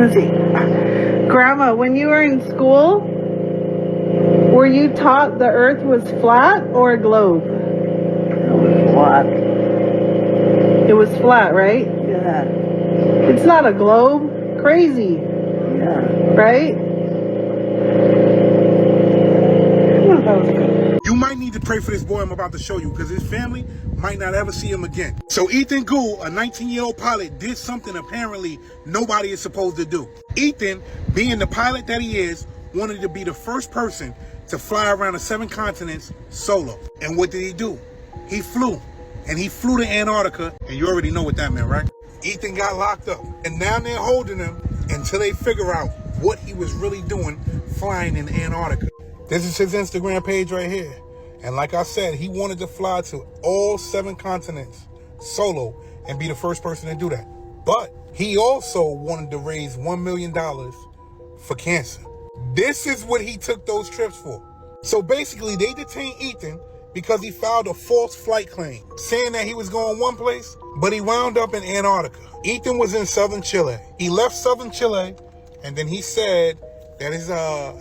Let's see. Grandma, when you were in school, were you taught the earth was flat or a globe? It was flat. It was flat, right? Yeah. It's not a globe. Crazy. Yeah. Right? You might need to pray for this boy I'm about to show you, because his family might not ever see him again. So Ethan Gould, a 19-year-old pilot, did something apparently nobody is supposed to do. Ethan, being the pilot that he is, wanted to be the first person to fly around the 7 continents solo. And what did he do? He flew. And he flew to Antarctica, and you already know what that meant, right? Ethan got locked up, and now they're holding him until they figure out what he was really doing flying in Antarctica. This is his Instagram page right here. And like I said, he wanted to fly to all 7 continents solo and be the first person to do that. But he also wanted to raise $1 million for cancer. This is what he took those trips for. So basically, they detained Ethan because he filed a false flight claim, saying that he was going one place, but he wound up in Antarctica. Ethan was in southern Chile. He left southern Chile, and then he said that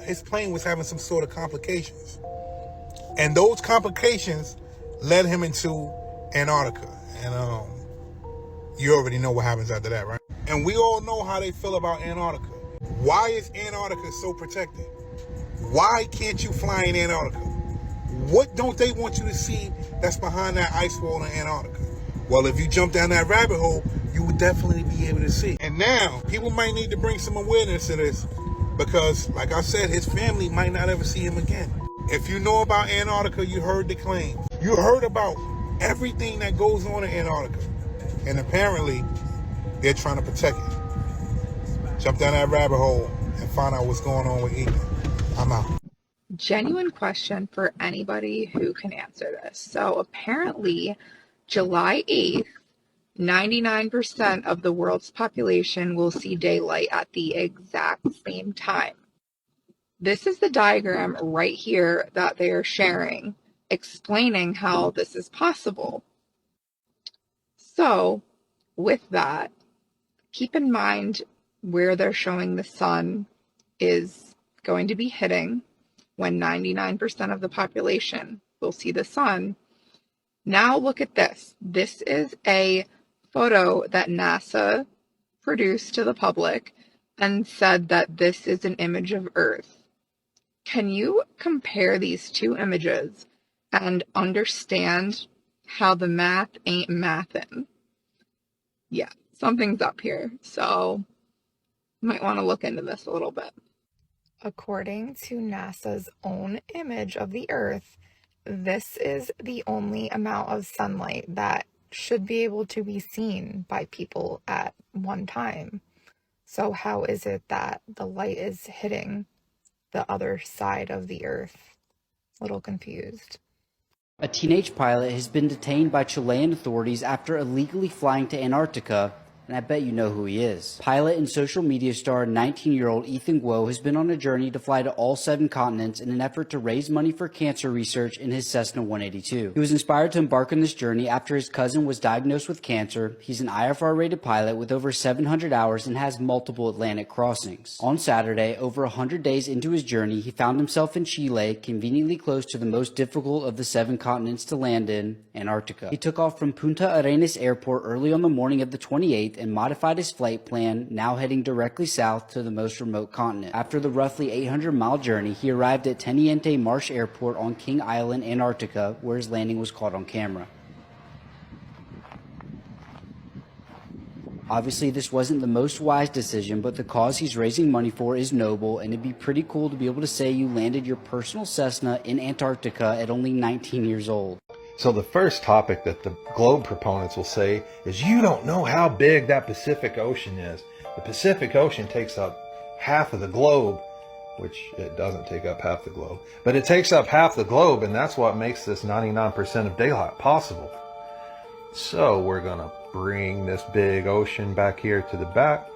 his plane was having some sort of complications. And those complications led him into Antarctica. And you already know what happens after that, right? And we all know how they feel about Antarctica. Why is Antarctica so protected? Why can't you fly in Antarctica? What don't they want you to see that's behind that ice wall in Antarctica? Well, if you jump down that rabbit hole, you would definitely be able to see. And now, people might need to bring some awareness to this, because, like I said, his family might not ever see him again. If you know about Antarctica, you heard the claims. You heard about everything that goes on in Antarctica. And apparently, they're trying to protect it. Jump down that rabbit hole and find out what's going on with Ethan. I'm out. Genuine question for anybody who can answer this. So apparently, July 8th, 99% of the world's population will see daylight at the exact same time. This is the diagram right here that they are sharing, explaining how this is possible. So, with that, keep in mind where they're showing the sun is going to be hitting when 99% of the population will see the sun. Now look at this. This is a photo that NASA produced to the public and said that this is an image of Earth. Can you compare these two images and understand how the math ain't mathin'? Yeah, something's up here, so you might want to look into this a little bit. According to NASA's own image of the Earth, this is the only amount of sunlight that should be able to be seen by people at one time. So how is it that the light is hitting the other side of the Earth? A little confused. A teenage pilot has been detained by Chilean authorities after illegally flying to Antarctica, and I bet you know who he is. Pilot and social media star 19-year-old Ethan Gould has been on a journey to fly to all 7 continents in an effort to raise money for cancer research in his Cessna 182. He was inspired to embark on this journey after his cousin was diagnosed with cancer. He's an IFR-rated pilot with over 700 hours and has multiple Atlantic crossings. On Saturday, over 100 days into his journey, he found himself in Chile, conveniently close to the most difficult of the 7 continents to land in, Antarctica. He took off from Punta Arenas Airport early on the morning of the 28th and modified his flight plan, now heading directly south to the most remote continent. After the roughly 800-mile journey, he arrived at Teniente Marsh Airport on King Island, Antarctica, where his landing was caught on camera. Obviously, this wasn't the most wise decision, but the cause he's raising money for is noble, and it'd be pretty cool to be able to say you landed your personal Cessna in Antarctica at only 19 years old. So the first topic that the globe proponents will say is, you don't know how big that Pacific Ocean is. The Pacific Ocean takes up half of the globe, which it doesn't take up half the globe, but it takes up half the globe, and that's what makes this 99% of daylight possible. So we're going to bring this big ocean back here to the back,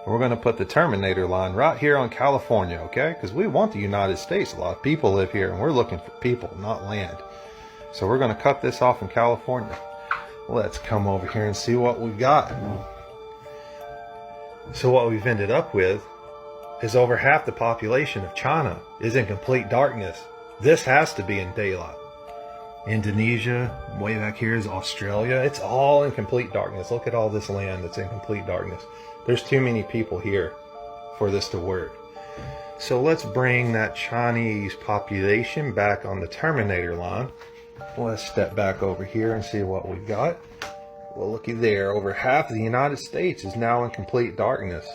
and we're going to put the Terminator line right here on California, okay? Because we want the United States. A lot of people live here, and we're looking for people, not land. So we're going to cut this off in California. Let's come over here and see what we got. So what we've ended up with is over half the population of China is in complete darkness. This has to be in daylight. Indonesia, way back here is Australia. It's all in complete darkness. Look at all this land that's in complete darkness. There's too many people here for this to work. So let's bring that Chinese population back on the Terminator line. Let's step back over here and see what we've got. Well, looky there. Over half of the United States is now in complete darkness.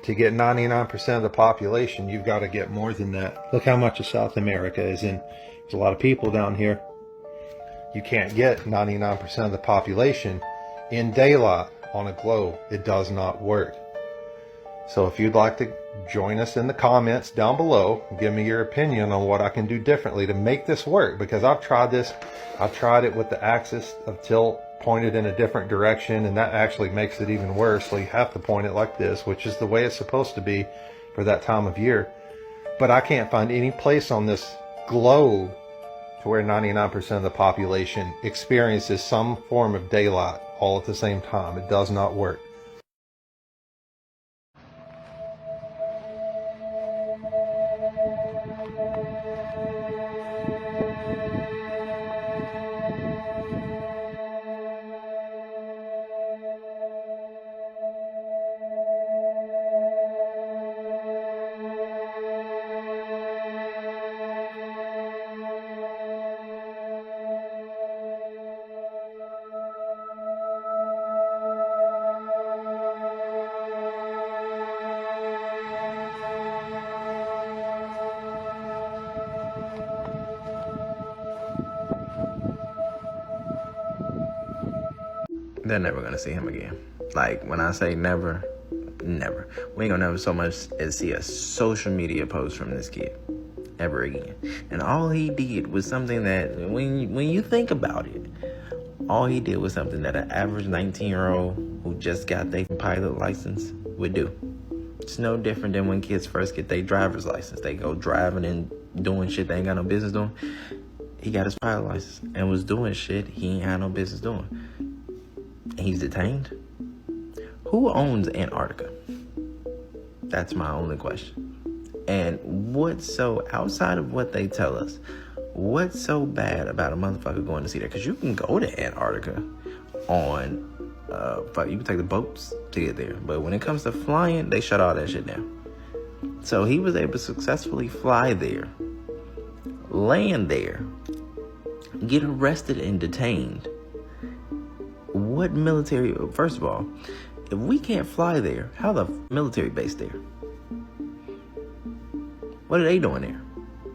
To get 99% of the population, you've got to get more than that. Look how much of South America is in. There's a lot of people down here. You can't get 99% of the population in daylight on a globe. It does not work. So if you'd like to join us in the comments down below, give me your opinion on what I can do differently to make this work, because I've tried this. I've tried it with the axis of tilt pointed in a different direction, and that actually makes it even worse. So you have to point it like this, which is the way it's supposed to be for that time of year. But I can't find any place on this globe to where 99% of the population experiences some form of daylight all at the same time. It does not work. They're never gonna see him again. Like, when I say never, never. We ain't gonna never so much as see a social media post from this kid ever again. And all he did was something that, when you think about it, all he did was something that an average 19-year-old who just got their pilot license would do. It's no different than when kids first get their driver's license. They go driving and doing shit they ain't got no business doing. He got his pilot license and was doing shit he ain't had no business doing. He's detained. Who owns Antarctica? That's my only question. And what's so, outside of what they tell us, what's so bad about a motherfucker going to see that? Because you can go to Antarctica on, you can take the boats to get there. But when it comes to flying, they shut all that shit down. So he was able to successfully fly there, land there, get arrested and detained. What military, first of all, if we can't fly there, how the military based there? What are they doing there?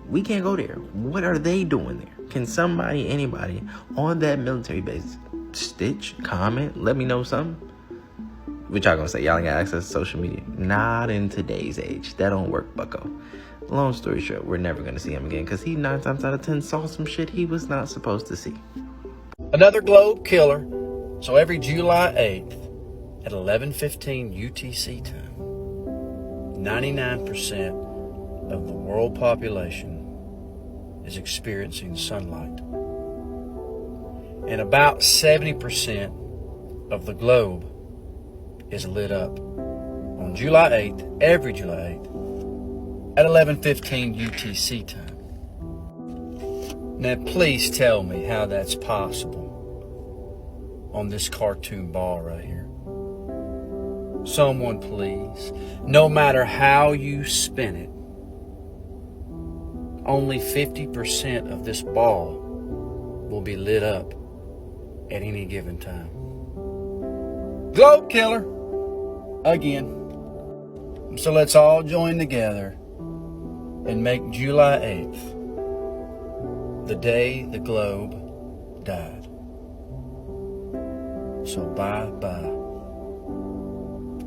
We can't go there. What are they doing there? Can somebody, anybody on that military base stitch, comment, let me know something? What y'all gonna say? Y'all ain't got access to social media? Not in today's age. That don't work, bucko. Long story short, we're never gonna see him again because he 9 times out of 10 saw some shit he was not supposed to see. Another globe killer. So every July 8th at 11:15 UTC time, 99% of the world population is experiencing sunlight. And about 70% of the globe is lit up on July 8th, every July 8th, at 11:15 UTC time. Now please tell me how that's possible on this cartoon ball right here. Someone please, no matter how you spin it, only 50% of this ball will be lit up at any given time. Globe killer, again. So let's all join together and make July 8th the day the globe died. So bye-bye,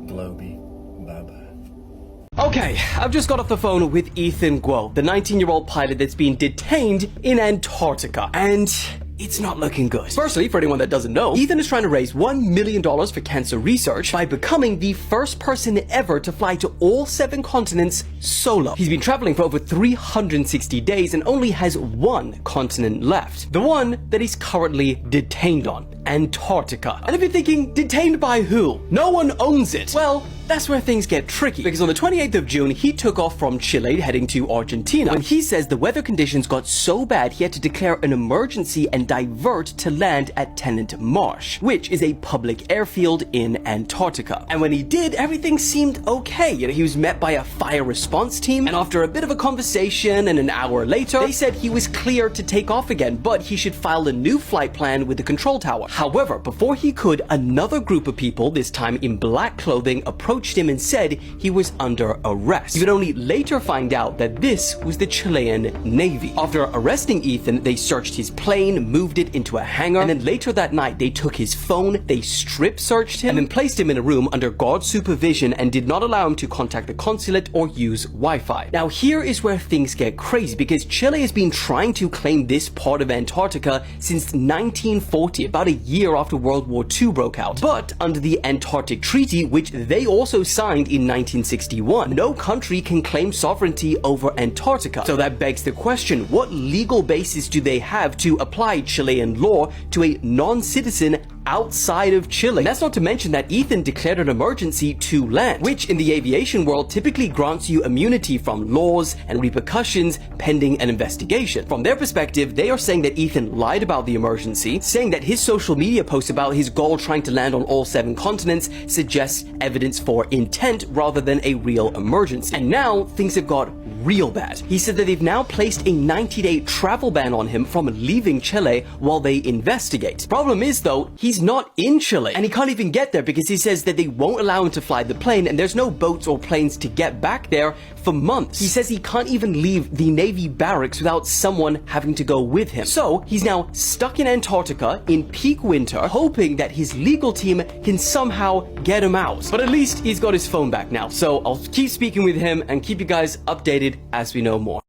Globey, bye-bye. Okay, I've just got off the phone with Ethan Guo, the 19-year-old pilot that's been detained in Antarctica, and it's not looking good. Firstly, for anyone that doesn't know, Ethan is trying to raise $1 million for cancer research by becoming the first person ever to fly to all 7 continents solo. He's been traveling for over 360 days and only has one continent left, the one that he's currently detained on, Antarctica. And if you're thinking, detained by who? No one owns it. Well, that's where things get tricky, because on the 28th of June, he took off from Chile heading to Argentina, when he says the weather conditions got so bad he had to declare an emergency and divert to land at Tennant Marsh, which is a public airfield in Antarctica. And when he did, everything seemed okay. He was met by a fire response team, and after a bit of a conversation and an hour later, they said he was clear to take off again, but he should file a new flight plan with the control tower. However, before he could, another group of people, this time in black clothing, approached him and said he was under arrest. He would only later find out that this was the Chilean Navy. After arresting Ethan, they searched his plane, moved it into a hangar, and then later that night they took his phone, they strip searched him, and then placed him in a room under guard supervision and did not allow him to contact the consulate or use Wi-Fi. Now here is where things get crazy, because Chile has been trying to claim this part of Antarctica since 1940, about a year after World War II broke out. But under the Antarctic Treaty, which they also signed in 1961, no country can claim sovereignty over Antarctica. So that begs the question, what legal basis do they have to apply Chilean law to a non-citizen outside of Chile? That's not to mention that Ethan declared an emergency to land, which in the aviation world typically grants you immunity from laws and repercussions pending an investigation. From their perspective, they are saying that Ethan lied about the emergency, saying that his social media posts about his goal trying to land on all 7 continents suggests evidence for intent rather than a real emergency. And now things have got real bad. He said that they've now placed a 90-day travel ban on him from leaving Chile while they investigate. Problem is though, he's not in Chile, and he can't even get there because he says that they won't allow him to fly the plane, and there's no boats or planes to get back there for months. He says he can't even leave the Navy barracks without someone having to go with him. So he's now stuck in Antarctica in peak winter, hoping that his legal team can somehow get him out. But at least he's got his phone back now, so I'll keep speaking with him and keep you guys updated as we know more.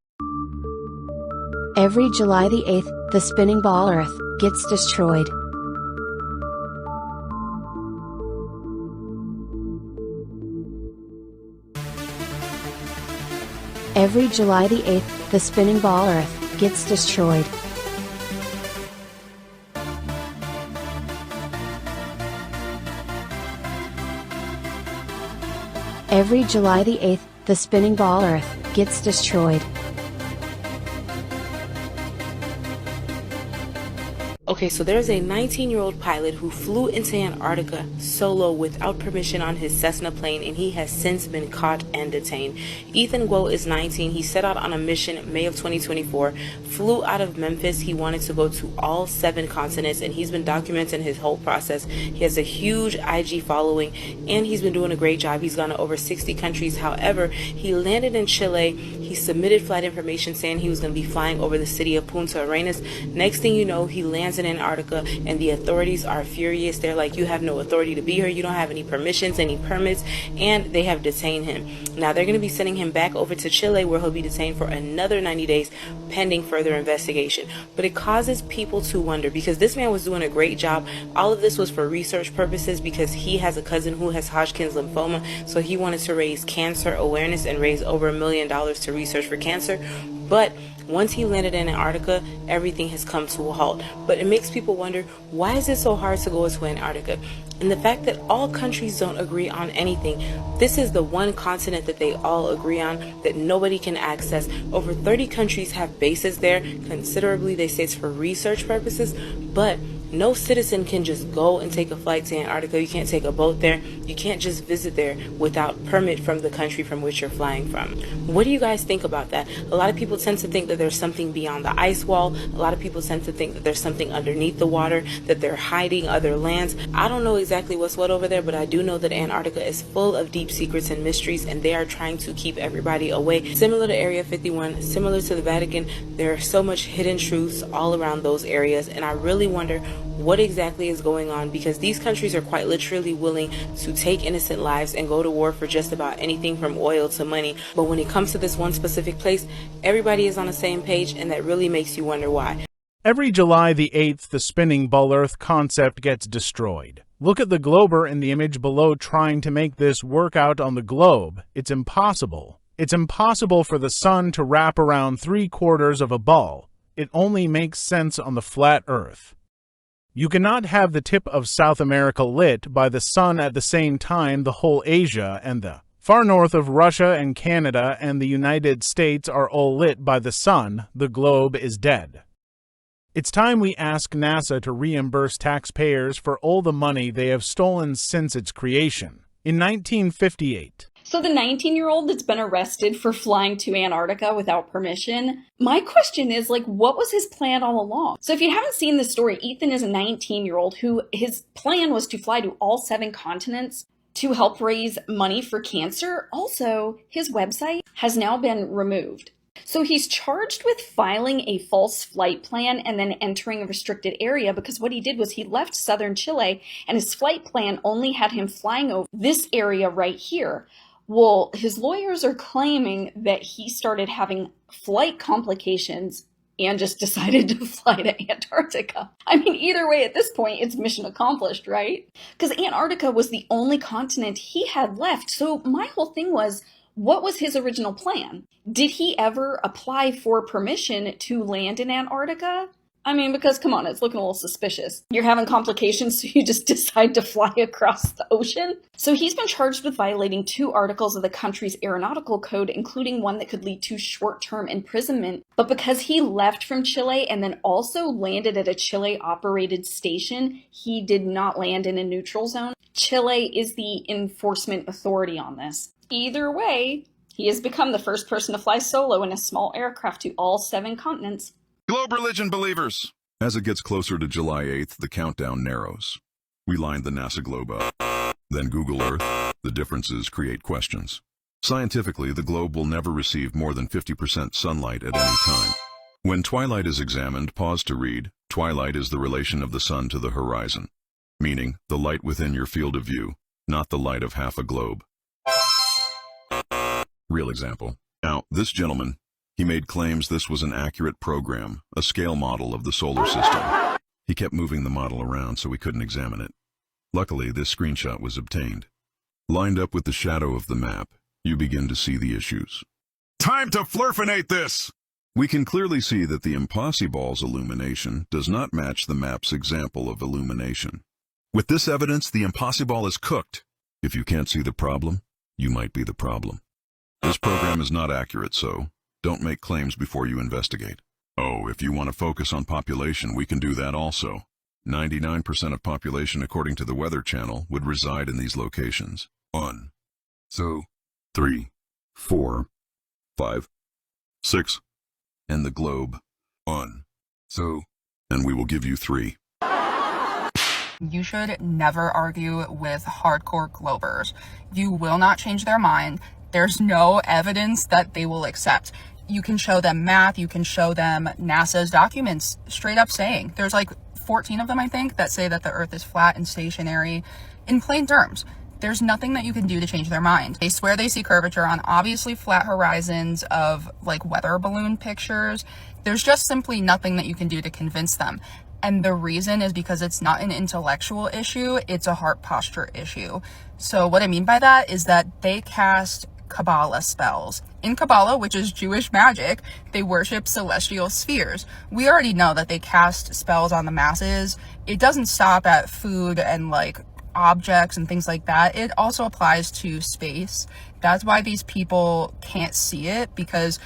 Every July the 8th, the spinning ball Earth gets destroyed. Every July the 8th, the spinning ball Earth gets destroyed. Every July the 8th, the spinning ball Earth gets destroyed. Okay, so there's a 19-year-old pilot who flew into Antarctica solo without permission on his Cessna plane, and he has since been caught and detained. Ethan Guo is 19. He set out on a mission May of 2024, flew out of Memphis. He wanted to go to all 7 continents, and he's been documenting his whole process. He has a huge IG following, and he's been doing a great job. He's gone to over 60 countries. However, he landed in Chile. He submitted flight information saying he was going to be flying over the city of Punta Arenas. Next thing you know, he lands in Antarctica, and the authorities are furious. They're like, you have no authority to be here, you don't have any permissions, any permits, and they have detained him. Now they're going to be sending him back over to Chile, where he'll be detained for another 90 days pending further investigation. But it causes people to wonder, because this man was doing a great job. All of this was for research purposes, because he has a cousin who has Hodgkin's lymphoma, so he wanted to raise cancer awareness and raise over $1 million to research for cancer. But once he landed in Antarctica, everything has come to a halt. But it makes people wonder, why is it so hard to go to Antarctica? And the fact that all countries don't agree on anything. This is the one continent that they all agree on, that nobody can access. Over 30 countries have bases there. Considerably, they say it's for research purposes, but no citizen can just go and take a flight to Antarctica. You can't take a boat there. You can't just visit there without permit from the country from which you're flying from. What do you guys think about that? A lot of people tend to think that there's something beyond the ice wall. A lot of people tend to think that there's something underneath the water, that they're hiding other lands. I don't know exactly what's what over there, but I do know that Antarctica is full of deep secrets and mysteries, and they are trying to keep everybody away. Similar to Area 51, similar to the Vatican, there are so much hidden truths all around those areas, and I really wonder what exactly is going on, because these countries are quite literally willing to take innocent lives and go to war for just about anything from oil to money. But when it comes to this one specific place, everybody is on the same page, and that really makes you wonder why. Every July the 8th, the spinning ball Earth concept gets destroyed. Look at the glober in the image below trying to make this work out on the globe. It's impossible. It's impossible for the sun to wrap around 3/4 of a ball. It only makes sense on the flat Earth. You cannot have the tip of South America lit by the sun at the same time the whole Asia and the far north of Russia and Canada and the United States are all lit by the sun. The globe is dead. It's time we ask NASA to reimburse taxpayers for all the money they have stolen since its creation. In 1958, So the 19-year-old that's been arrested for flying to Antarctica without permission, my question is, like, what was his plan all along? So if you haven't seen this story, Ethan is a 19-year-old who his plan was to fly to all 7 continents to help raise money for cancer. Also, his website has now been removed. So he's charged with filing a false flight plan and then entering a restricted area, because what he did was he left southern Chile and his flight plan only had him flying over this area right here. Well, his lawyers are claiming that he started having flight complications and just decided to fly to Antarctica. I mean, either way, at this point, it's mission accomplished, right? Because Antarctica was the only continent he had left. So my whole thing was, what was his original plan? Did he ever apply for permission to land in Antarctica? I mean, because come on, it's looking a little suspicious. You're having complications, so you just decide to fly across the ocean? So he's been charged with violating 2 articles of the country's aeronautical code, including one that could lead to short-term imprisonment. But because he left from Chile and then also landed at a Chile-operated station, he did not land in a neutral zone. Chile is the enforcement authority on this. Either way, he has become the first person to fly solo in a small aircraft to all 7 continents. Globe religion believers! As it gets closer to July 8th, the countdown narrows. We lined the NASA globe up. Then Google Earth. The differences create questions. Scientifically, the globe will never receive more than 50% sunlight at any time. When twilight is examined, pause to read. Twilight is the relation of the sun to the horizon, meaning the light within your field of view, not the light of half a globe. Real example. Now, this gentleman, he made claims this was an accurate program, a scale model of the solar system. He kept moving the model around so we couldn't examine it. Luckily, this screenshot was obtained. Lined up with the shadow of the map, you begin to see the issues. Time to flurfinate this! We can clearly see that the impossible's illumination does not match the map's example of illumination. With this evidence, the impossible is cooked. If you can't see the problem, you might be the problem. This program is not accurate, so don't make claims before you investigate. Oh, if you want to focus on population, we can do that also. 99% of population, according to the Weather Channel, would reside in these locations. 1, 2, 3, 4, 5, 6, and the globe. 1, 2, and we will give you 3. You should never argue with hardcore globers. You will not change their mind. There's no evidence that they will accept. You can show them math, you can show them NASA's documents straight up saying, there's like 14 of them, I think, that say that the Earth is flat and stationary in plain terms. There's nothing that you can do to change their mind. They swear they see curvature on obviously flat horizons of like weather balloon pictures. There's just simply nothing that you can do to convince them. And the reason is because it's not an intellectual issue, it's a heart posture issue. So what I mean by that is that they cast Kabbalah spells. In Kabbalah, which is Jewish magic, they worship celestial spheres. We already know that they cast spells on the masses. It doesn't stop at food and like objects and things like that. It also applies to space. That's why these people can't see it, because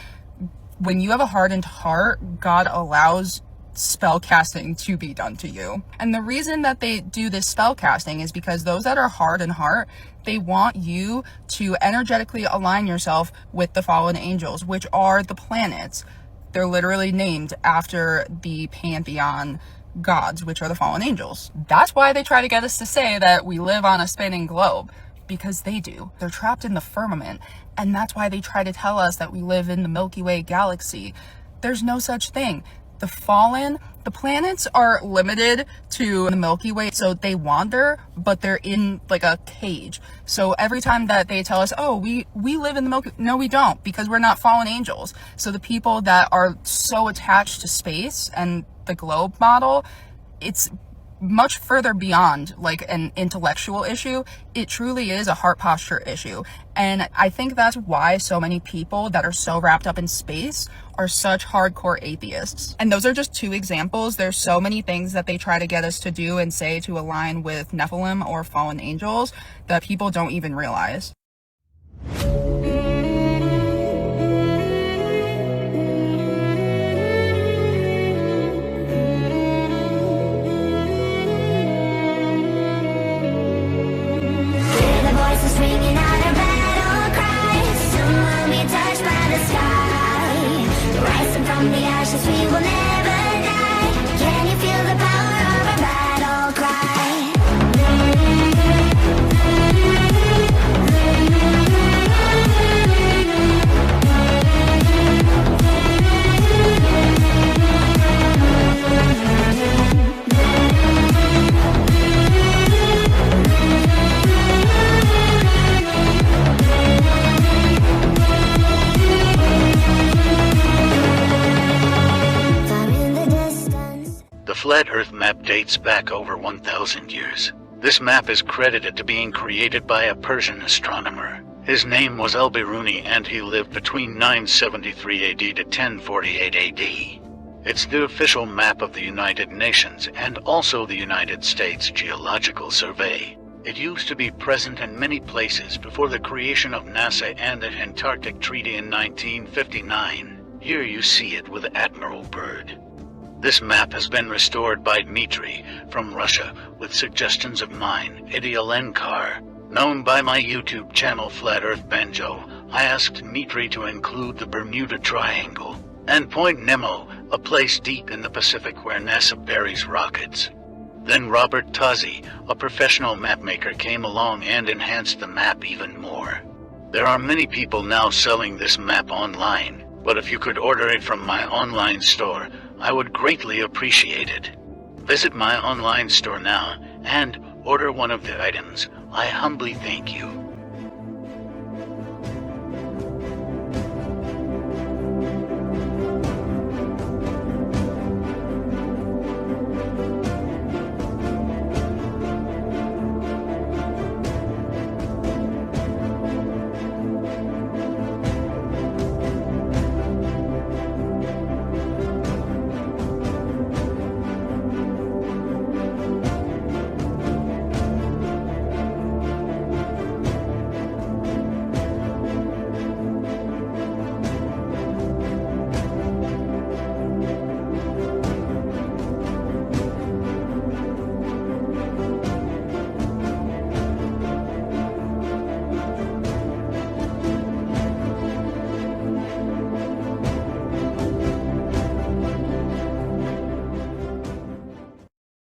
when you have a hardened heart, God allows spell casting to be done to you. And the reason that they do this spell casting is because those that are hard in heart, they want you to energetically align yourself with the fallen angels, which are the planets. They're literally named after the pantheon gods, which are the fallen angels. That's why they try to get us to say that we live on a spinning globe, because they do. They're trapped in the firmament, and that's why they try to tell us that we live in the Milky Way galaxy. There's no such thing. The fallen, the planets are limited to the Milky Way, so they wander, but they're in like a cage. So every time that they tell us, oh, we live in the Milky Way, no, we don't, because we're not fallen angels. So the people that are so attached to space and the globe model, it's much further beyond like an intellectual issue. It truly is a heart posture issue. And I think that's why so many people that are so wrapped up in space are such hardcore atheists. And those are just two examples. There's so many things that they try to get us to do and say to align with Nephilim or fallen angels that people don't even realize. From the ashes we will never die. Can you feel the power of a battle cry? The Flat Earth map dates back over 1,000 years. This map is credited to being created by a Persian astronomer. His name was Al-Biruni and he lived between 973 AD to 1048 AD. It's the official map of the United Nations and also the United States Geological Survey. It used to be present in many places before the creation of NASA and the Antarctic Treaty in 1959. Here you see it with Admiral Byrd. This map has been restored by Dmitry from Russia with suggestions of mine, Eddie Alenkar. Known by my YouTube channel Flat Earth Banjo, I asked Dmitry to include the Bermuda Triangle and Point Nemo, a place deep in the Pacific where NASA buries rockets. Then Robert Tozzi, a professional mapmaker, came along and enhanced the map even more. There are many people now selling this map online, but if you could order it from my online store, I would greatly appreciate it. Visit my online store now and order one of the items. I humbly thank you.